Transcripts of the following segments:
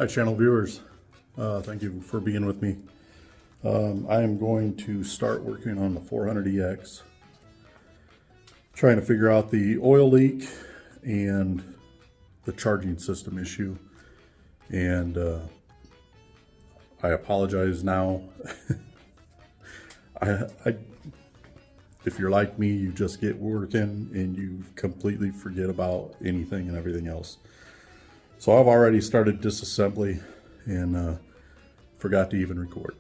Hi, channel viewers. Thank you for being with me. I am going to start working on the 400EX, trying to figure out the oil leak and the charging system issue. And I apologize now. If you're like me, you just get working and you completely forget about anything and everything else. So I've already started disassembly and forgot to even record.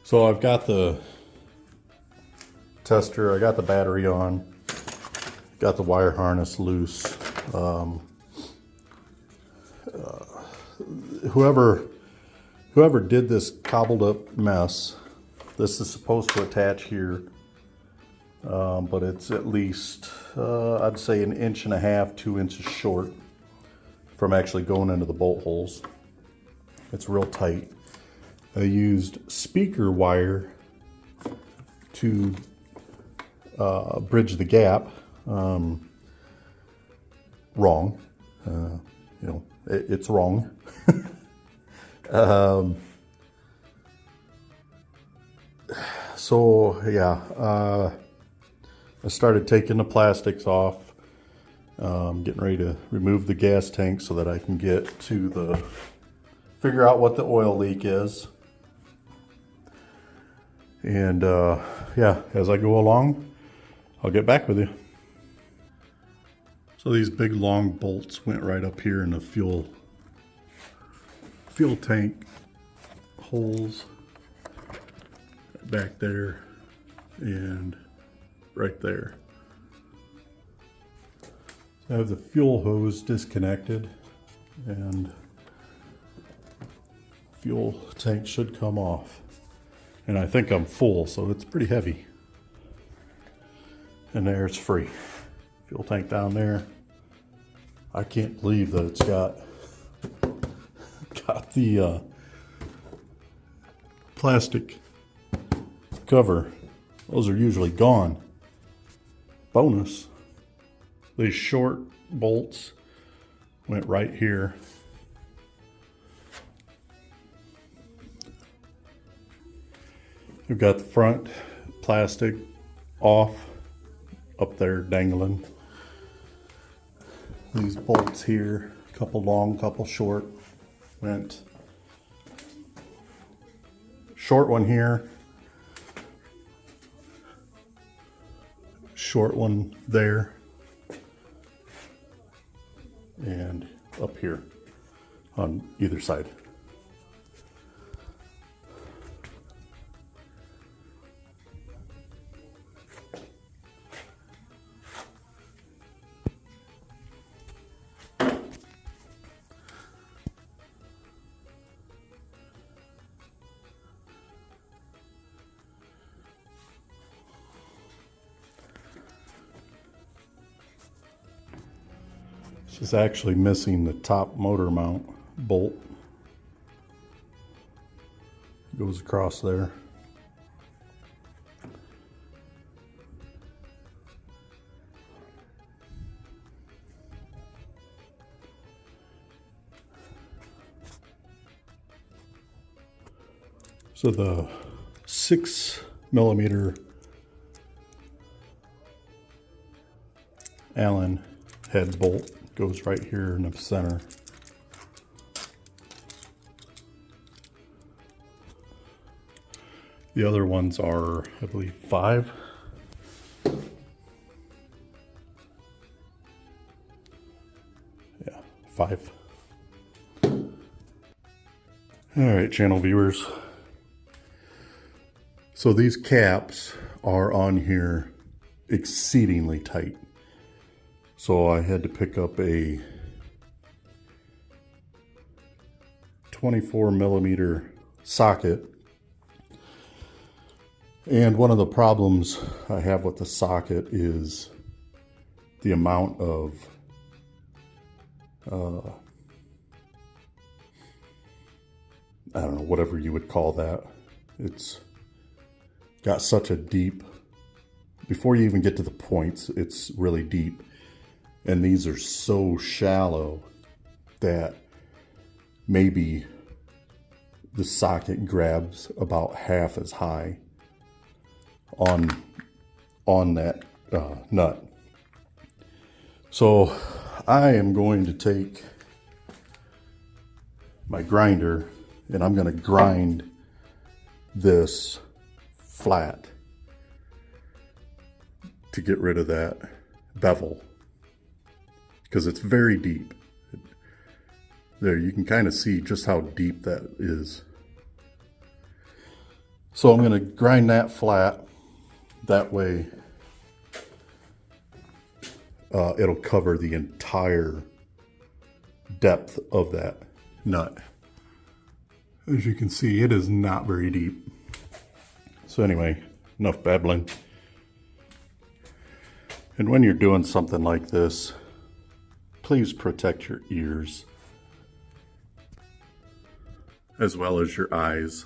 So I've got the tester, I got the battery on, got the wire harness loose. Whoever did this cobbled up mess, this is supposed to attach here, but it's at least, I'd say 1.5 inches, 2 inches short from actually going into the bolt holes. It's real tight. I used speaker wire to bridge the gap. Wrong. It's wrong. So yeah, I started taking the plastics off, getting ready to remove the gas tank so that I can get to figure out what the oil leak is. And yeah, as I go along, I'll get back with you. So these big long bolts went right up here in the fuel tank holes, back there and right there. So I have the fuel hose disconnected and fuel tank should come off. And I think I'm full, so it's pretty heavy. And there it's free. Fuel tank down there. I can't believe that it's got the plastic cover. Those are usually gone. Bonus, these short bolts went right here. We've got the front plastic off, up there dangling. These bolts here, a couple long, couple short, went short one here, short one there, and up here on either side. It's actually missing the top motor mount bolt. It goes across there. So the 6mm Allen head bolt goes right here in the center. The other ones are, I believe, 5. Yeah, 5. All right, channel viewers. So these caps are on here exceedingly tight. So I had to pick up a 24mm socket. And one of the problems I have with the socket is the amount of I don't know, whatever you would call that. It's got such a deep, before you even get to the points, it's really deep. And these are so shallow that maybe the socket grabs about half as high on that nut. So I am going to take my grinder and I'm going to grind this flat to get rid of that bevel, because it's very deep. There, you can kind of see just how deep that is. So I'm going to grind that flat. That way it'll cover the entire depth of that nut. As you can see, it is not very deep. So anyway, enough babbling. And when you're doing something like this, please protect your ears as well as your eyes.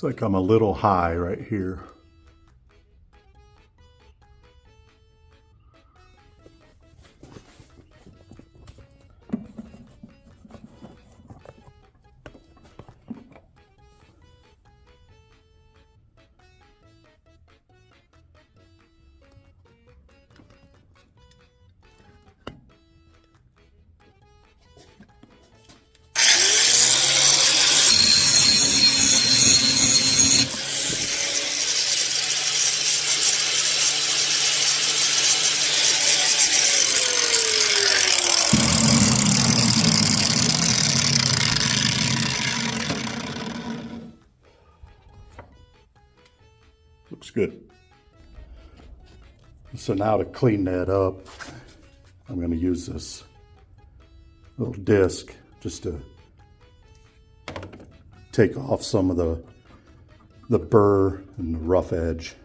Looks like I'm a little high right here. Looks good. So now to clean that up, I'm going to use this little disc just to take off some of the burr and the rough edge.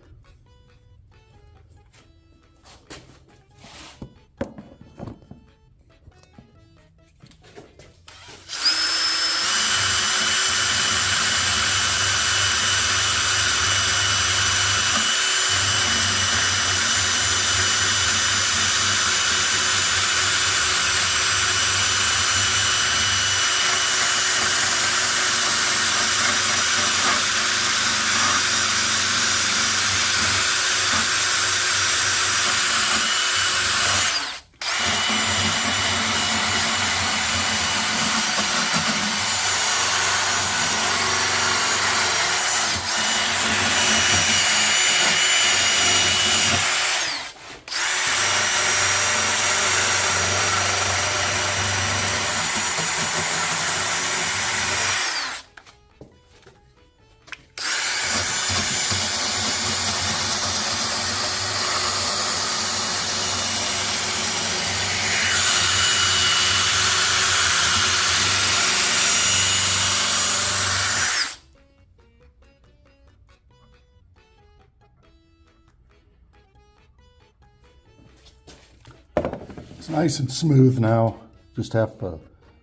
It's nice and smooth now. Just have a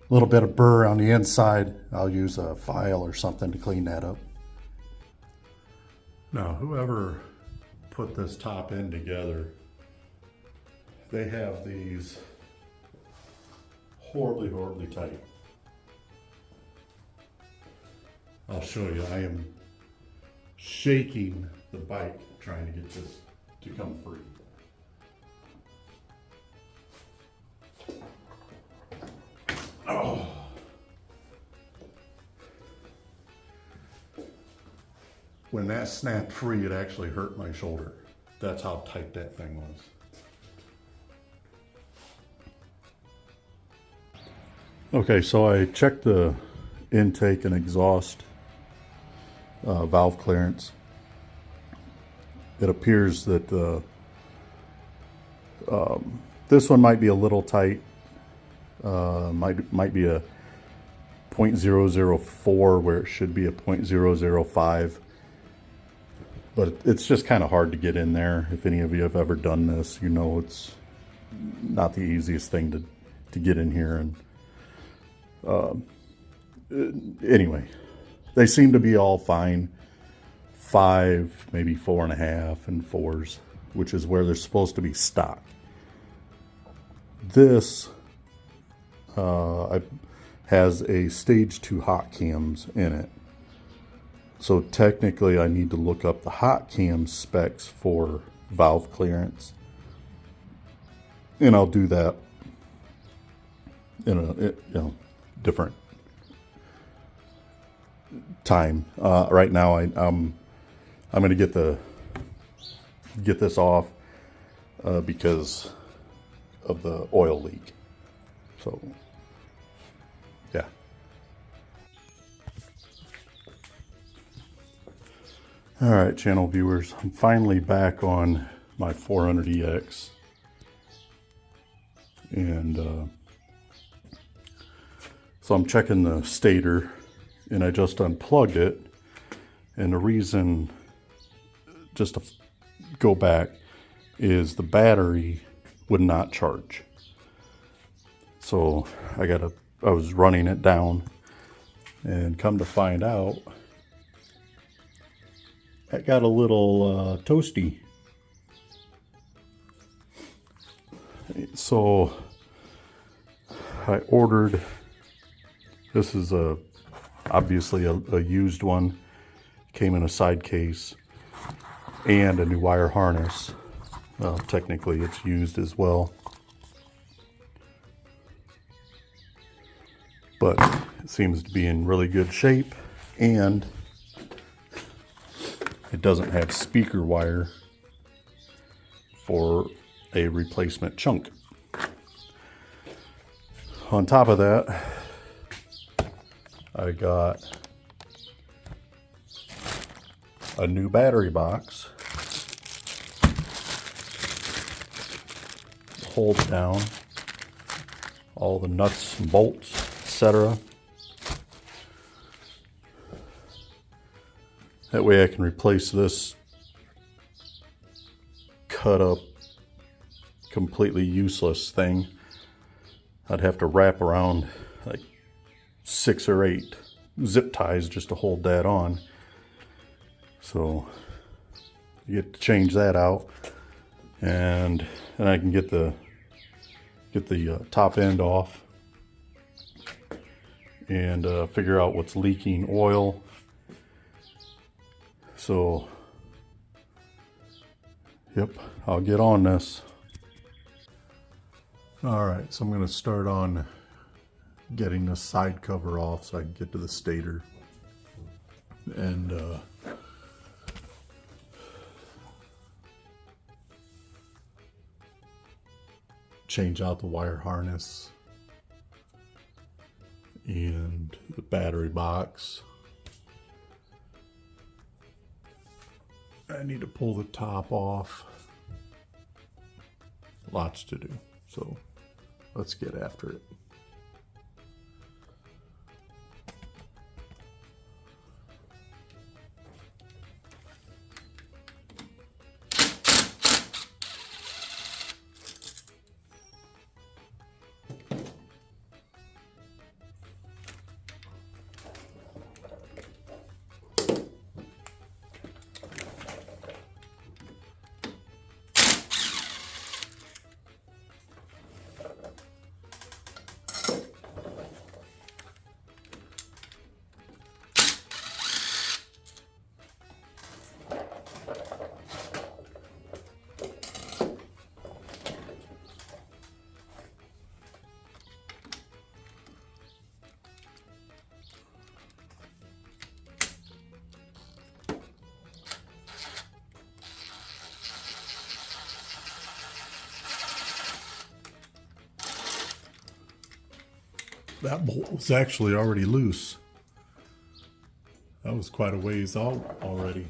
little bit of burr on the inside. I'll use a file or something to clean that up. Now, whoever put this top end together, they have these horribly, horribly tight. I'll show you. I am shaking the bike trying to get this to come free. Oh. When that snapped free, it actually hurt my shoulder. That's how tight that thing was. Okay, so I checked the intake and exhaust valve clearance. It appears that this one might be a little tight. Might be a 0.004 where it should be a 0.005. But it's just kind of hard to get in there. If any of you have ever done this, you know it's not the easiest thing to get in here. And anyway, they seem to be all fine. 5, maybe 4.5, and 4s, which is where they're supposed to be stock. This has a stage 2 hot cams in it. So technically I need to look up the hot cam specs for valve clearance. And I'll do that in a different time. Right now I'm going to get this off because of the oil leak. So yeah. All right, channel viewers, I'm finally back on my 400EX, and so I'm checking the stator, and I just unplugged it, and the reason, just to go back, is the battery would not charge. So I was running it down, and come to find out, I got a little toasty. So I ordered, this is obviously a used one, came in a side case, and a new wire harness. Well, technically it's used as well, but it seems to be in really good shape, and it doesn't have speaker wire for a replacement chunk. On top of that, I got a new battery box. Hold down all the nuts and bolts, etc. That way I can replace this cut up, completely useless thing. I'd have to wrap around like 6 or 8 zip ties just to hold that on. So you get to change that out, and then I can get the top end off and figure out what's leaking oil. So, yep, I'll get on this. All right, so I'm going to start on getting the side cover off so I can get to the stator. And change out the wire harness and the battery box. I need to pull the top off. Lots to do, so let's get after it. That bolt was actually already loose. That was quite a ways out already.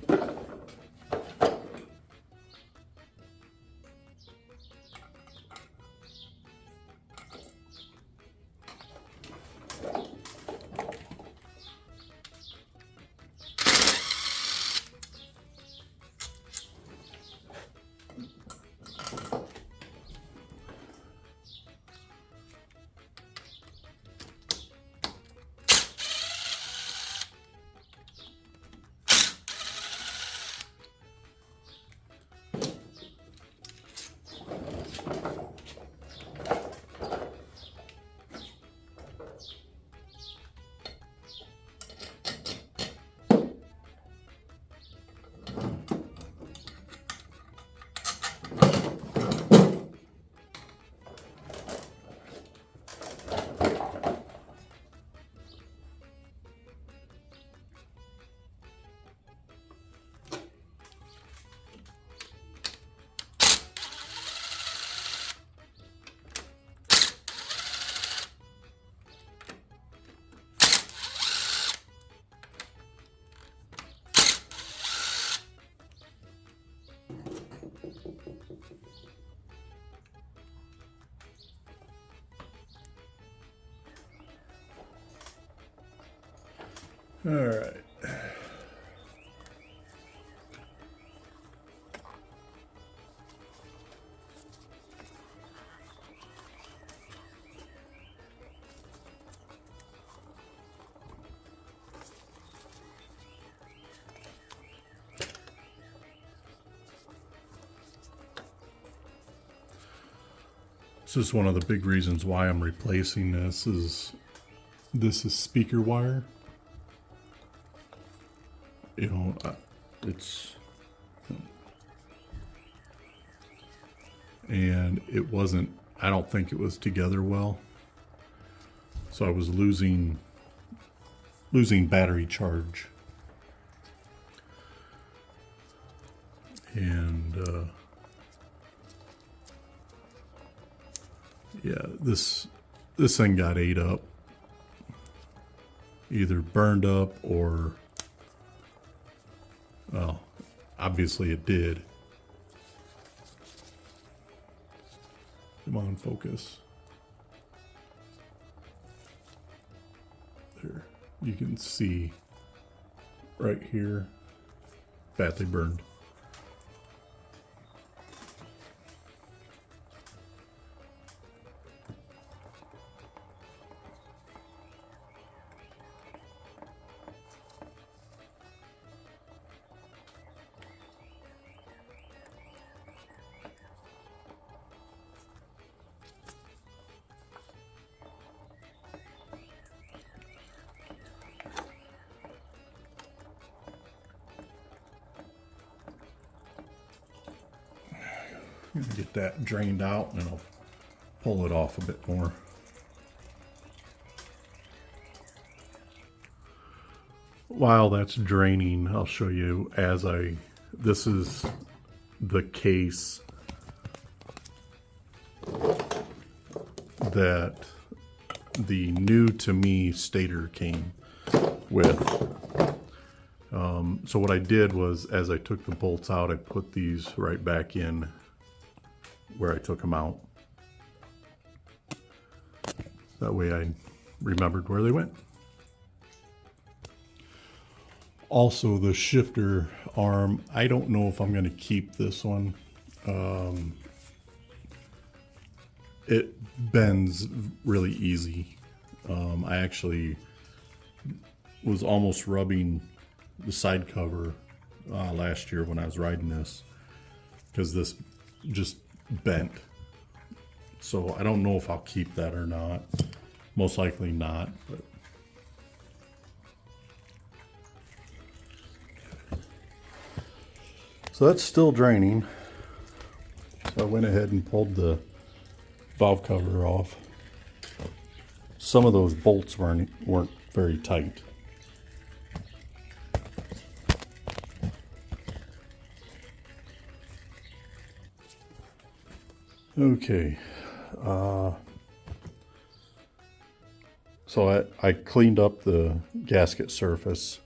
All right. This is one of the big reasons why I'm replacing this is speaker wire. You know, and it wasn't, I don't think it was together well. So I was losing battery charge. And yeah, this thing got ate up. Either burned up or, well, obviously it did. Come on, focus. There, you can see right here, badly burned. Get that drained out and I'll pull it off a bit more. While that's draining, I'll show you this is the case that the new to me stator came with. So what I did was, as I took the bolts out, I put these right back in where I took them out. That way I remembered where they went. Also, the shifter arm, I don't know if I'm going to keep this one. It bends really easy. I actually was almost rubbing the side cover last year when I was riding this, because this just bent. So I don't know if I'll keep that or not. Most likely not, but so that's still draining. So I went ahead and pulled the valve cover off. Some of those bolts weren't very tight. Okay, so I cleaned up the gasket surface,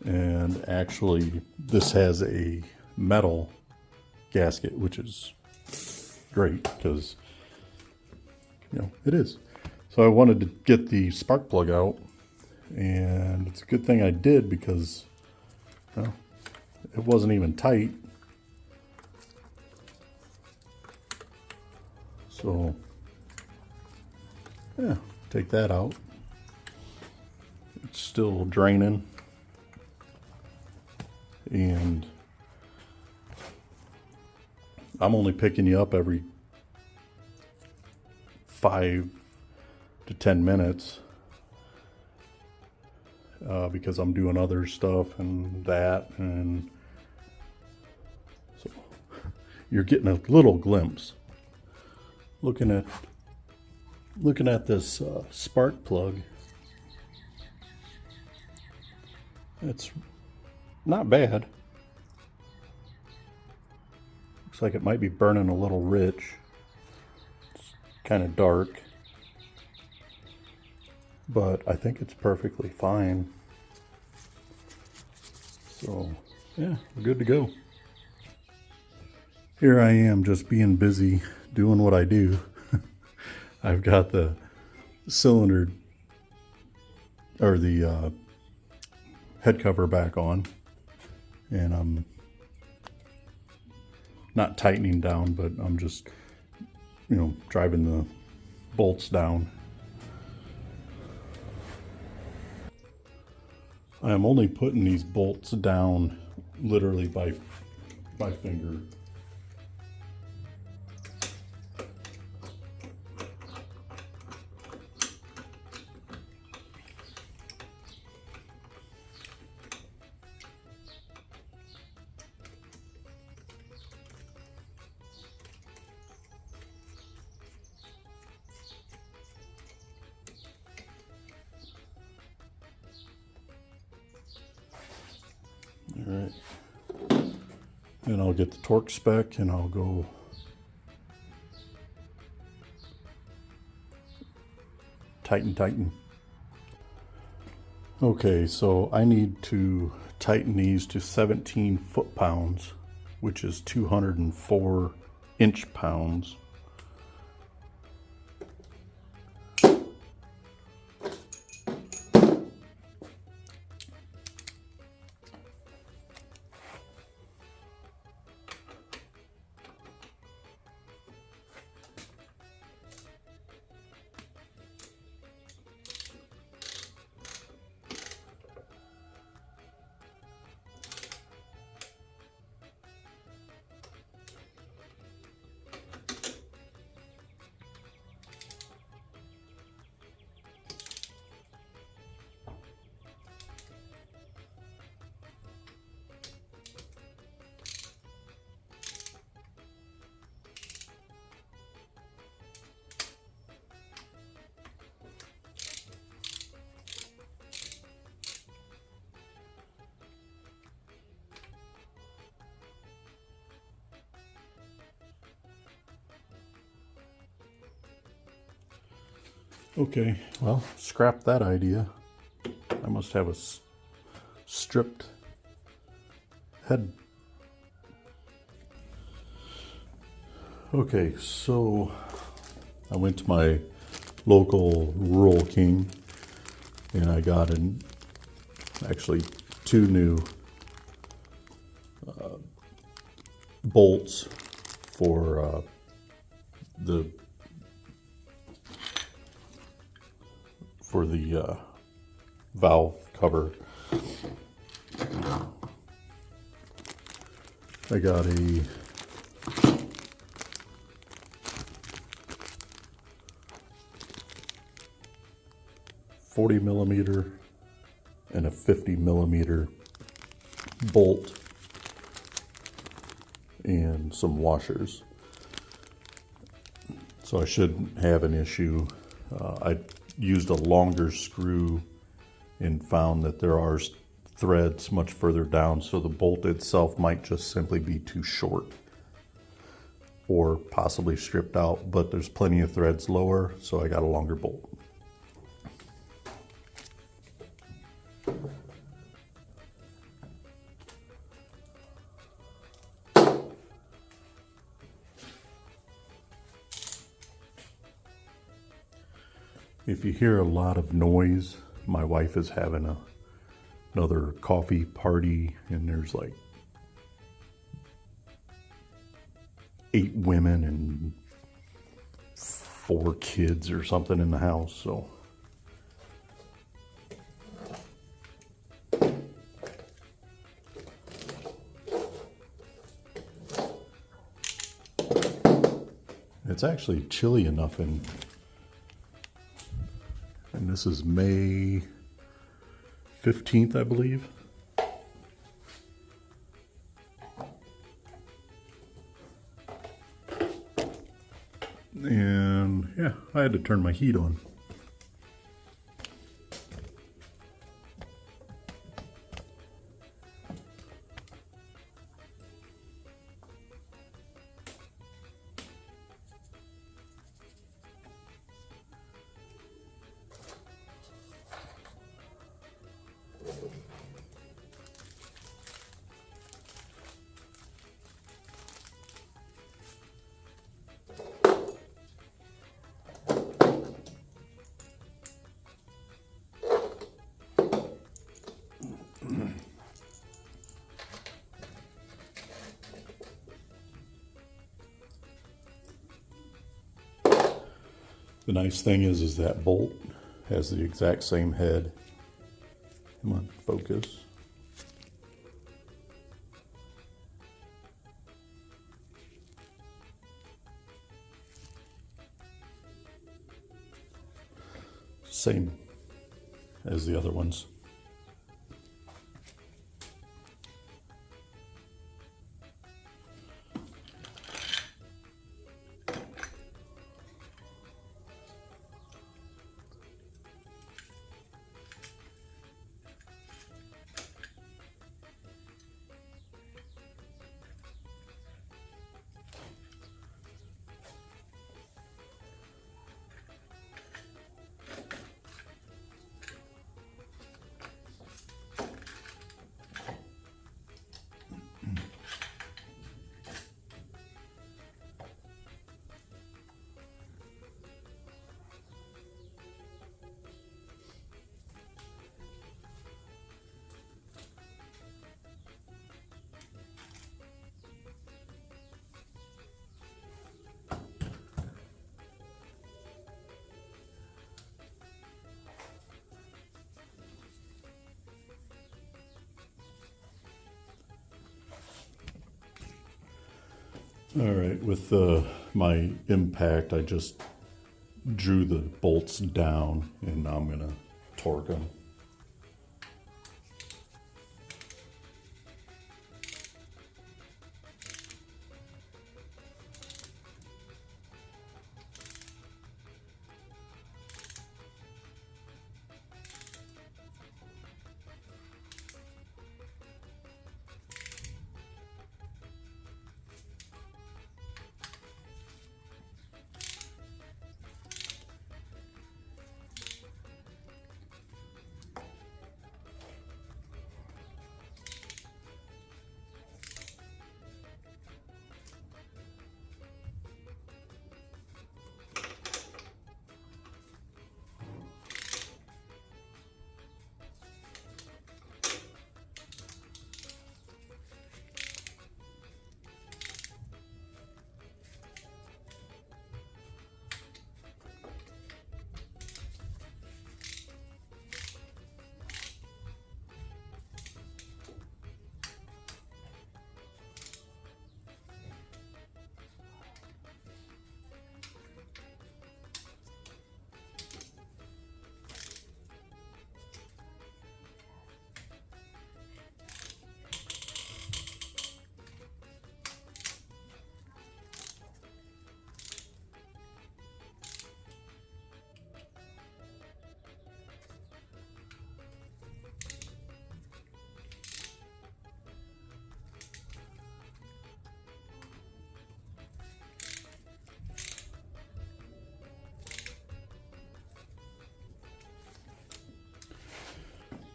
And actually this has a metal gasket, which is great because, you know, it is. So I wanted to get the spark plug out, and it's a good thing I did because, well, it wasn't even tight. So yeah, take that out. It's still draining, and I'm only picking you up every 5 to 10 minutes because I'm doing other stuff and that, and so you're getting a little glimpse. Looking at this spark plug, it's not bad. Looks like it might be burning a little rich. It's kind of dark, but I think it's perfectly fine. So yeah, we're good to go. Here I am just being busy doing what I do. I've got the cylinder, or the head cover back on, and I'm not tightening down, but I'm just, you know, driving the bolts down. I'm only putting these bolts down literally by finger. All right, and I'll get the torque spec and I'll go tighten. Okay, so I need to tighten these to 17 foot-pounds, which is 204 inch-pounds. Okay, well, scrap that idea. I must have a stripped head. Okay, so I went to my local Rural King and I got actually 2 new bolts for the valve cover. I got a 40 millimeter and a 50 millimeter bolt and some washers. So I shouldn't have an issue. I used a longer screw and found that there are threads much further down, so the bolt itself might just simply be too short or possibly stripped out, but there's plenty of threads lower, so I got a longer bolt. If you hear a lot of noise, my wife is having another coffee party, and there's like 8 women and 4 kids or something in the house, so. It's actually chilly enough and this is May 15th, I believe. And yeah, I had to turn my heat on. The nice thing is that bolt has the exact same head. Come on, focus. Same as the other ones. All right, with my impact, I just drew the bolts down, and now I'm gonna torque them.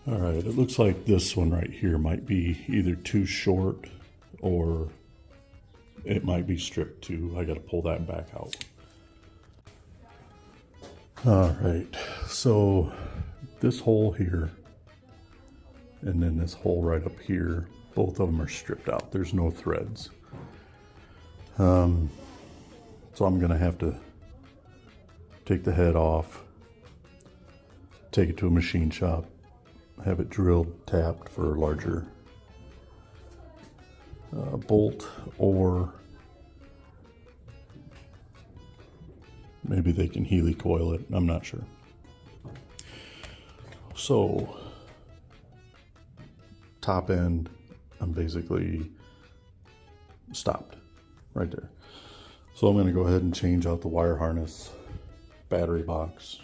All right, it looks like this one right here might be either too short or it might be stripped too. I got to pull that back out. All right, so this hole here and then this hole right up here, both of them are stripped out. There's no threads. So I'm gonna have to take the head off, take it to a machine shop, have it drilled, tapped for a larger bolt, or maybe they can Healy coil it. I'm not sure. So top end, I'm basically stopped right there. So I'm going to go ahead and change out the wire harness, battery box.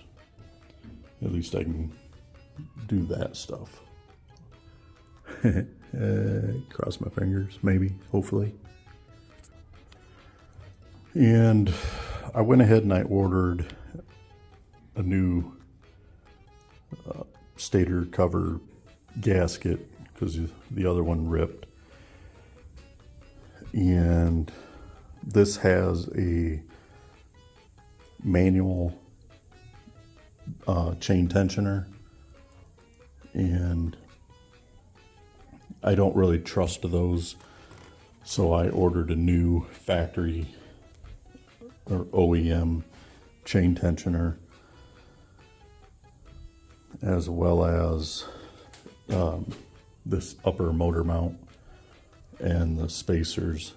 At least I can do that stuff. Cross my fingers, maybe, hopefully. And I went ahead and I ordered a new stator cover gasket because the other one ripped. And this has a manual chain tensioner, and I don't really trust those, so I ordered a new factory or OEM chain tensioner, as well as this upper motor mount and the spacers.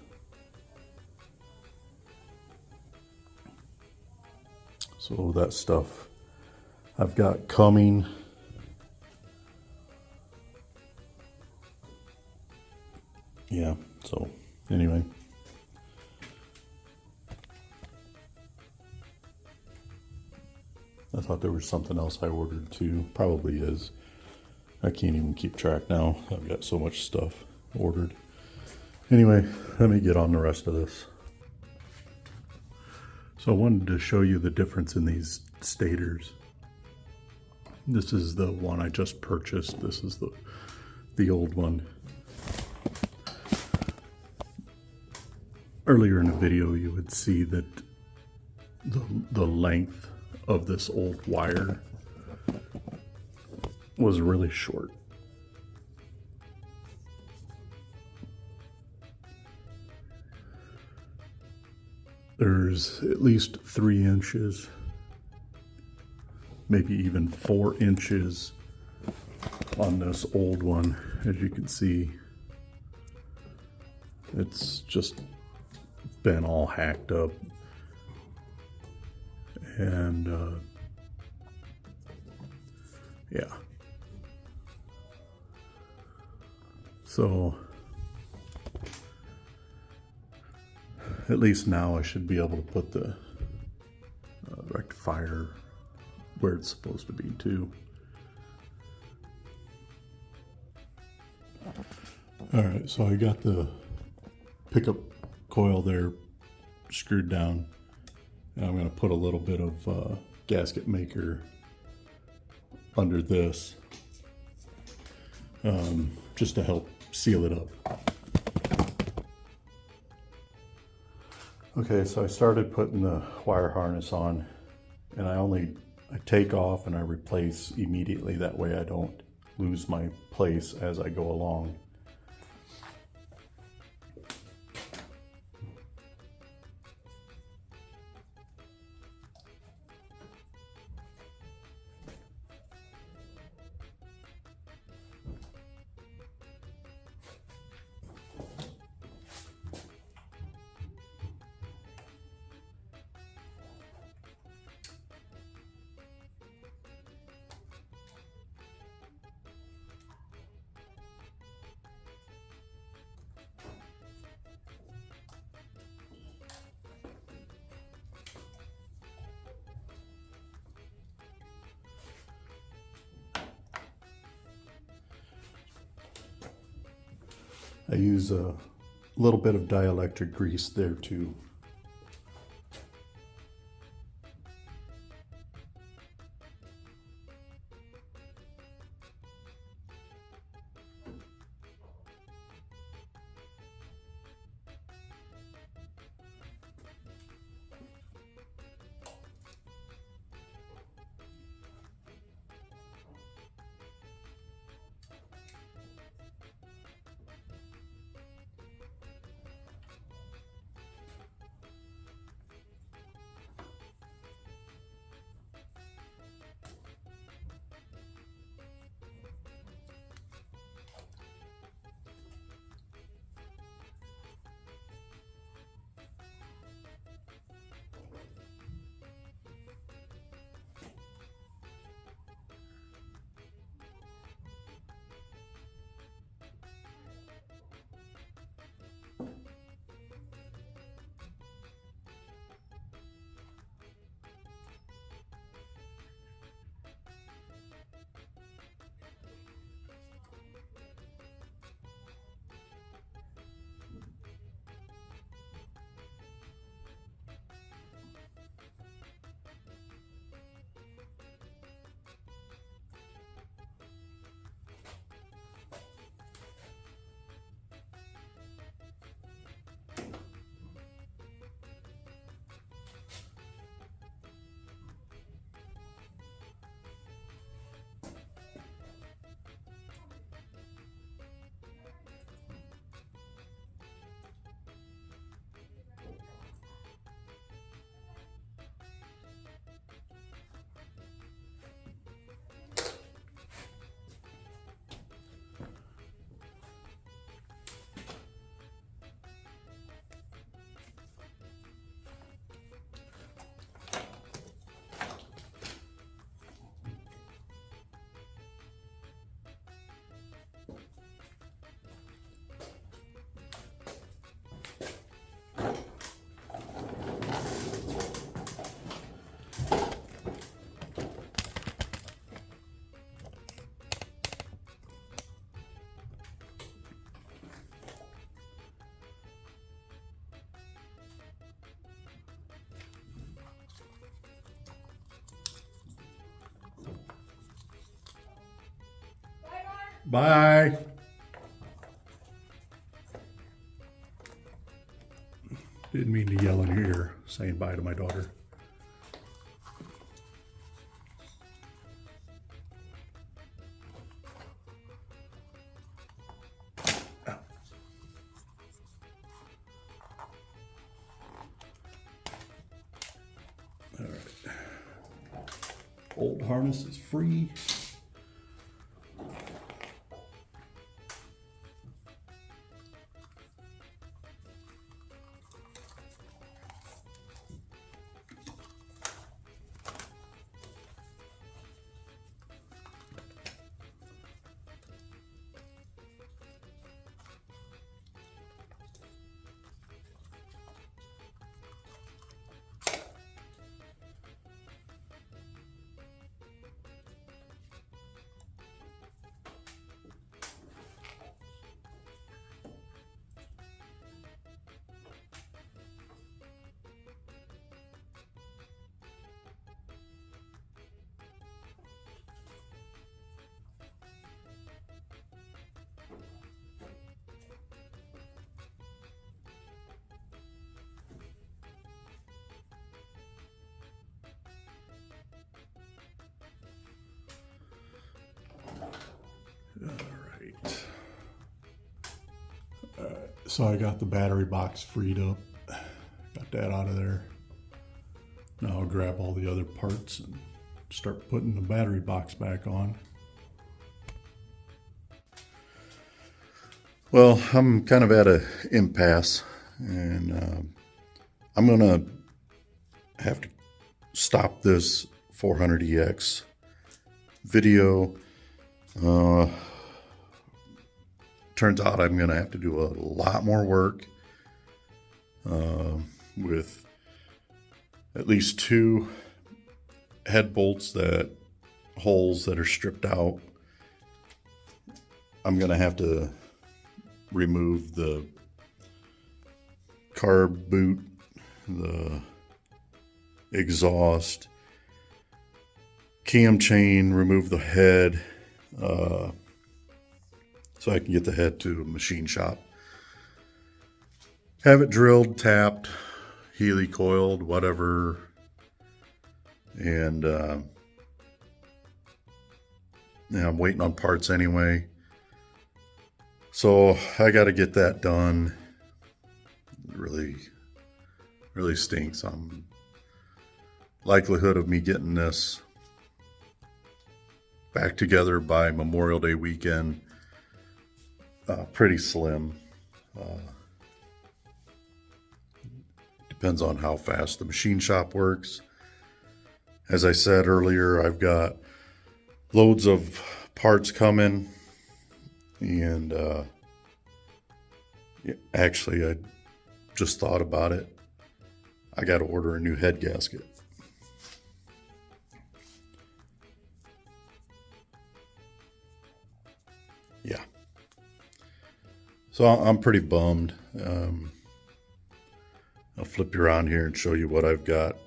So that stuff I've got coming. Yeah, so anyway. I thought there was something else I ordered too. Probably is. I can't even keep track now. I've got so much stuff ordered. Anyway, let me get on the rest of this. So I wanted to show you the difference in these stators. This is the one I just purchased. This is the old one. Earlier in the video, you would see that the length of this old wire was really short. There's at least 3 inches, maybe even 4 inches on this old one. As you can see, it's just been all hacked up. And yeah. So at least now I should be able to put the rectifier where it's supposed to be too. All right, so I got the pickup coil there screwed down, and I'm going to put a little bit of gasket maker under this just to help seal it up. Okay, so I started putting the wire harness on, and I take off and I replace immediately. That way I don't lose my place as I go along. I use a little bit of dielectric grease there too. Bye. Didn't mean to yell in her ear, saying bye to my daughter. All right. Old harness is free. So I got the battery box freed up. Got that out of there. Now I'll grab all the other parts and start putting the battery box back on. Well, I'm kind of at an impasse, and I'm gonna have to stop this 400EX video. Turns out I'm gonna have to do a lot more work with at least 2 head bolts, holes that are stripped out. I'm gonna have to remove the carb boot, the exhaust, cam chain, remove the head, so I can get the head to a machine shop. Have it drilled, tapped, Healy coiled, whatever. And yeah, I'm waiting on parts anyway. So I got to get that done. It really stinks. Likelihood of me getting this back together by Memorial Day weekend, pretty slim. Depends on how fast the machine shop works. As I said earlier, I've got loads of parts coming, and actually I just thought about it. I got to order a new head gasket. Yeah. So I'm pretty bummed. I'll flip you around here and show you what I've got.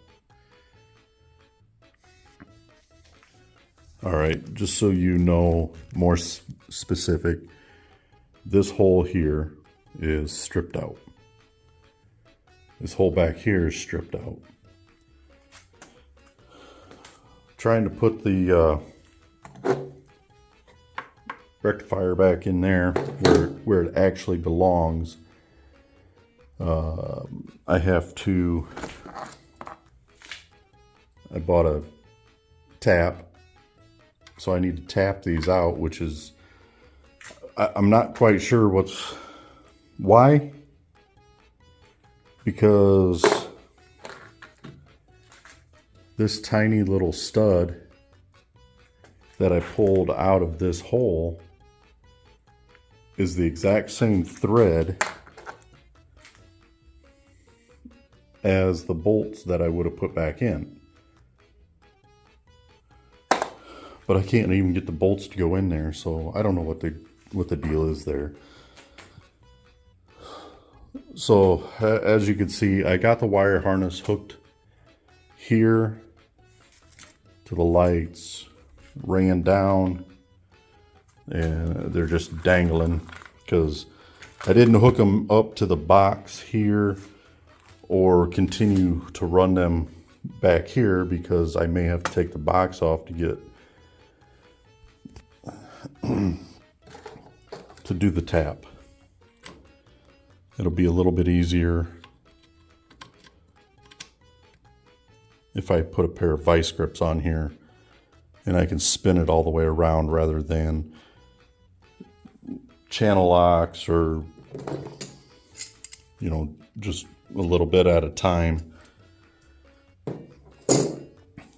All right, just so you know, more specific, this hole here is stripped out. This hole back here is stripped out. Trying to put the rectifier back in there where it actually belongs. I bought a tap, so I need to tap these out, which is, I'm not quite sure why, because this tiny little stud that I pulled out of this hole is the exact same thread as the bolts that I would have put back in. But I can't even get the bolts to go in there, so I don't know what the deal is there. So as you can see, I got the wire harness hooked here to the lights, ran down and they're just dangling because I didn't hook them up to the box here or continue to run them back here because I may have to take the box off to get to do the tap. It'll be a little bit easier if I put a pair of vice grips on here and I can spin it all the way around rather than channel locks or, you know, just a little bit at a time.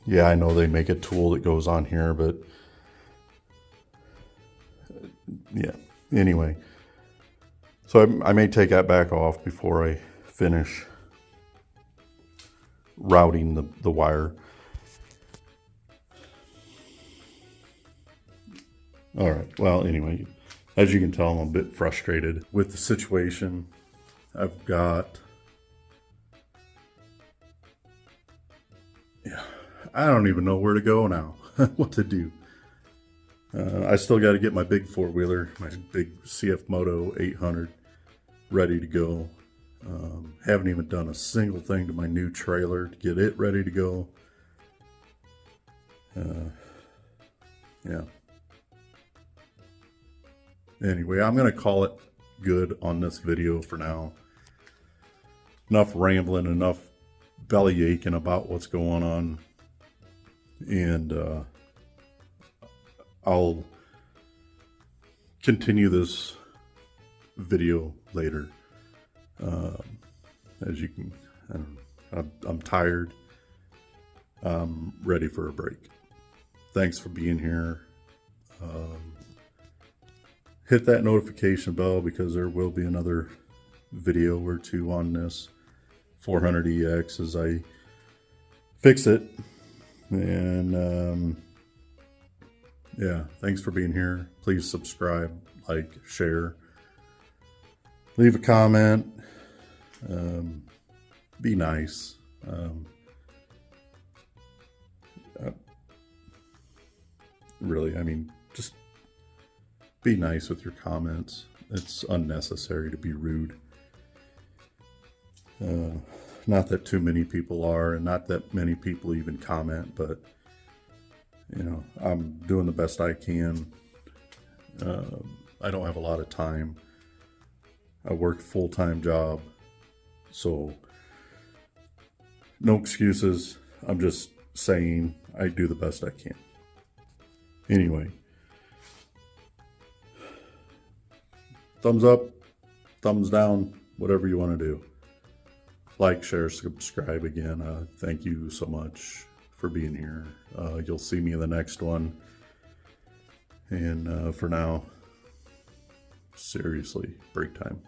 Yeah, I know they make a tool that goes on here, but yeah, anyway. So I may take that back off before I finish routing the wire. All right, well, anyway, as you can tell, I'm a bit frustrated with the situation. I've got, I don't even know where to go now, what to do. I still got to get my big four-wheeler, my big CF Moto 800 ready to go. Haven't even done a single thing to my new trailer to get it ready to go. Yeah. Anyway, I'm going to call it good on this video for now. Enough rambling, enough belly aching about what's going on. And I'll continue this video later. As you can, I'm tired. I'm ready for a break. Thanks for being here. Hit that notification bell because there will be another video or two on this 400EX as I fix it. And yeah, thanks for being here. Please subscribe, like, share, leave a comment, be nice. Really, I mean, just be nice with your comments. It's unnecessary to be rude. Not that too many people are, and not that many people even comment, but you know, I'm doing the best I can. I don't have a lot of time. I work a full-time job, so no excuses. I'm just saying I do the best I can. Anyway, thumbs up, thumbs down, whatever you want to do. Like, share, subscribe again. Thank you so much for being here. You'll see me in the next one. And for now, seriously, break time.